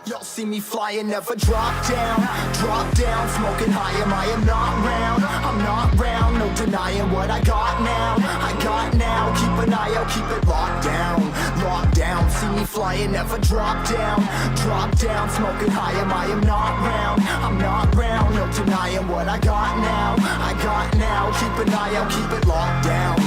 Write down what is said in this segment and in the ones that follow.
Y'all see me flying, never drop down, smoking high, I am not round, I'm not round, no denying what I got now, keep an eye out, keep it locked down, see me flying, never drop down, smoking high, I am not round, I'm not round, no denying what I got now, keep an eye out, keep it locked down,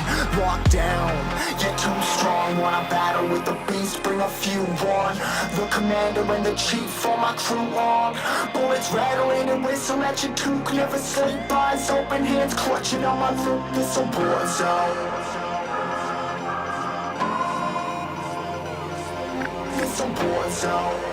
get too strong when I battle with the beast, bring a few on, the commander and the chief on my crew on, bullets rattling and whistle at your toque, never sleep, eyes open, hands clutching on my loop, this a war zone, this a war zone.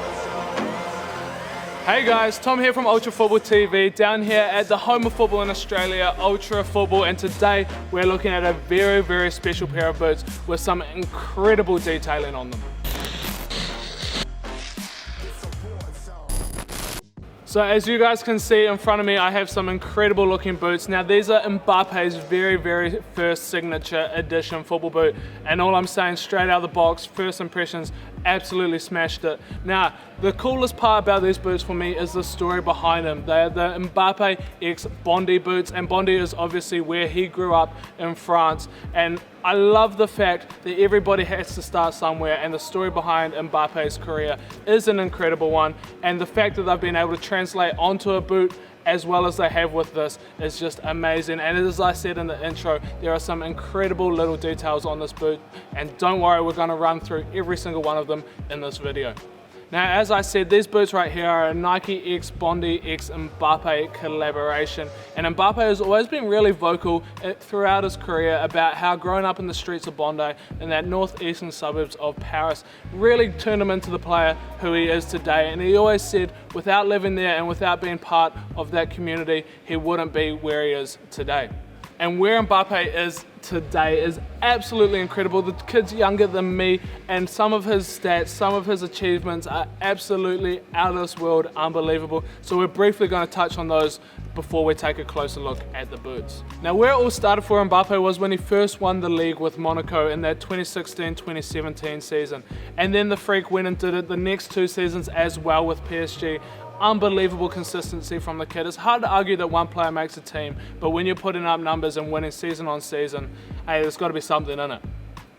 Hey guys, Tom here from Ultra Football TV, down here at the home of football in Australia, Ultra Football, and today we're looking at a very, very special pair of boots with some incredible detailing on them. So as you guys can see in front of me, I have some incredible looking boots. Now these are Mbappe's very, very first signature edition football boot, and all I'm saying straight out of the box, first impressions, absolutely smashed it. Now, the coolest part about these boots for me is the story behind them. They are the Mbappe X Bondy boots, and Bondy is obviously where he grew up in France. And I love the fact that everybody has to start somewhere, and the story behind Mbappe's career is an incredible one. And the fact that they've been able to translate onto a boot as well as they have with this is just amazing. And as I said in the intro, there are some incredible little details on this boot, and don't worry, we're going to run through every single one of them in this video. Now, as I said, these boots right here are a Nike X Bondy X Mbappe collaboration, and Mbappe has always been really vocal throughout his career about how growing up in the streets of Bondy in that northeastern suburbs of Paris really turned him into the player who he is today. And he always said without living there and without being part of that community, he wouldn't be where he is today. And where Mbappe is today is absolutely incredible. The kid's younger than me, and some of his stats, some of his achievements are absolutely out of this world, unbelievable. So we're briefly going to touch on those before we take a closer look at the boots. Now, where it all started for Mbappe was when he first won the league with Monaco in that 2016-2017 season. And then the freak went and did it the next two seasons as well with PSG. Unbelievable consistency from the kid. It's hard to argue that one player makes a team, but when you're putting up numbers and winning season on season, hey, there's got to be something in it.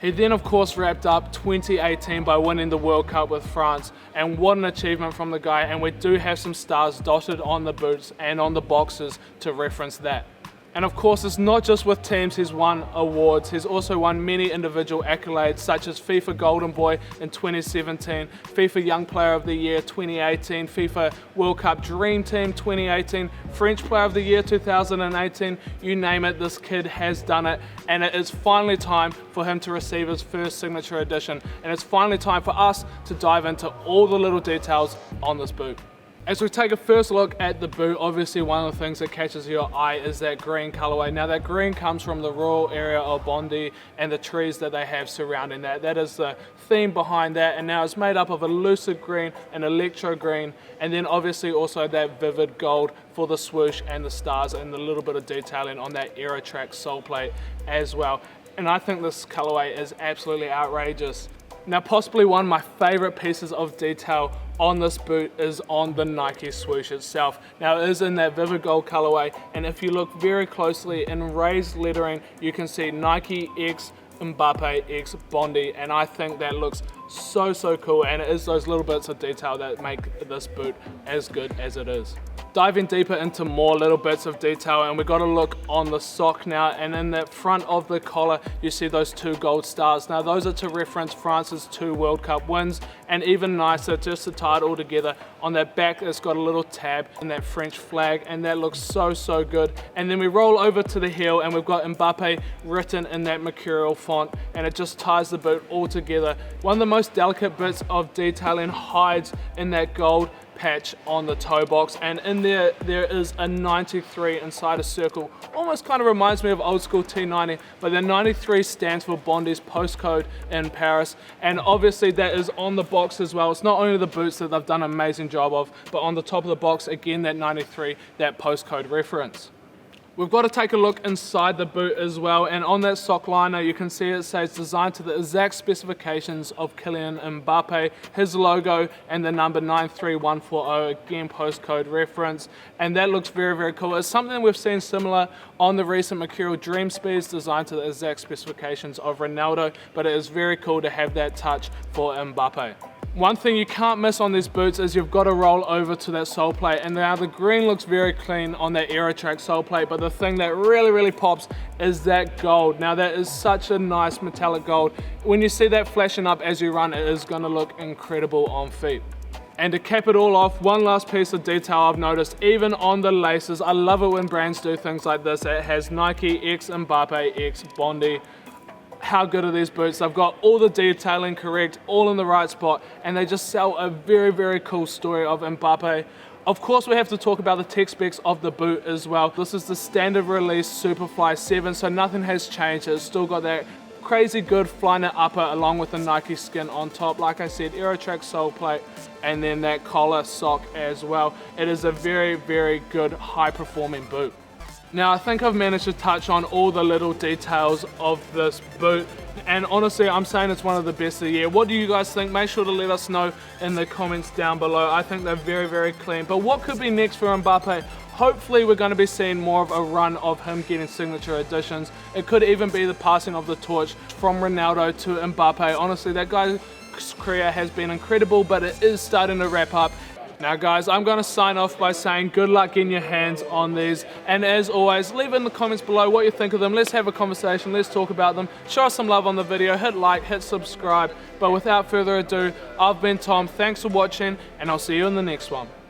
He then of course wrapped up 2018 by winning the World Cup with France, and what an achievement from the guy, and we do have some stars dotted on the boots and on the boxes to reference that. And of course, it's not just with teams he's won awards, he's also won many individual accolades such as FIFA Golden Boy in 2017, FIFA Young Player of the Year 2018, FIFA World Cup Dream Team 2018, French Player of the Year 2018, you name it, this kid has done it. And it is finally time for him to receive his first signature edition. And it's finally time for us to dive into all the little details on this boot. As we take a first look at the boot, obviously one of the things that catches your eye is that green colorway. Now that green comes from the rural area of Bondy and the trees that they have surrounding that. That is the theme behind that, and now it's made up of a lucid green, an electro green, and then obviously also that vivid gold for the swoosh and the stars and the little bit of detailing on that Aero Track sole plate as well. And I think this colorway is absolutely outrageous. Now, possibly one of my favorite pieces of detail on this boot is on the Nike swoosh itself. Now, it is in that vivid gold colorway, and if you look very closely in raised lettering, you can see Nike X Mbappe X Bondy, and I think that looks so cool, and it is those little bits of detail that make this boot as good as it is. Diving deeper into more little bits of detail, and we got to look on the sock now, and in the front of the collar you see those two gold stars. Now those are to reference France's 2 World Cup wins, and even nicer, just to tie it all together, on that back it's got a little tab in that French flag, and that looks so good. And then we roll over to the heel and we've got Mbappe written in that mercurial font, and it just ties the boot all together. One of the most delicate bits of detailing hides in that gold patch on the toe box, and in there is a 93 inside a circle. Almost kind of reminds me of old school T90, but the 93 stands for Bondy's postcode in Paris, and obviously that is on the box as well. It's not only the boots that they've done an amazing job of, but on the top of the box again that 93, that postcode reference. We've got to take a look inside the boot as well, and on that sock liner you can see it says designed to the exact specifications of Kylian Mbappe, his logo and the number 93140, again postcode reference, and that looks very, very cool. It's something we've seen similar on the recent Mercurial Dream Speeds, designed to the exact specifications of Ronaldo, but it is very cool to have that touch for Mbappe. One thing you can't miss on these boots is you've got to roll over to that sole plate, and now the green looks very clean on that Aerotrack sole plate, but the thing that really pops is that gold. Now that is such a nice metallic gold. When you see that flashing up as you run, it is going to look incredible on feet. And to cap it all off, one last piece of detail I've noticed, even on the laces, I love it when brands do things like this. It has Nike X Mbappe X Bondy. How good are these boots? They've got all the detailing correct, all in the right spot, and they just sell a very cool story of Mbappe. Of course, we have to talk about the tech specs of the boot as well. This is the standard release Superfly 7, so nothing has changed. It's still got that crazy good Flyknit upper along with the Nike skin on top. Like I said, Aerotrack sole plate, and then that collar sock as well. It is a very good high performing boot. Now I think I've managed to touch on all the little details of this boot, and honestly I'm saying it's one of the best of the year. What do you guys think? Make sure to let us know in the comments down below. I think they're very clean, but what could be next for Mbappe? Hopefully we're going to be seeing more of a run of him getting signature editions. It could even be the passing of the torch from Ronaldo to Mbappe. Honestly, that guy's career has been incredible, but it is starting to wrap up. Now guys, I'm going to sign off by saying good luck getting your hands on these, and as always, leave in the comments below what you think of them. Let's have a conversation, let's talk about them, show us some love on the video, hit like, hit subscribe, but without further ado, I've been Tom, thanks for watching, and I'll see you in the next one.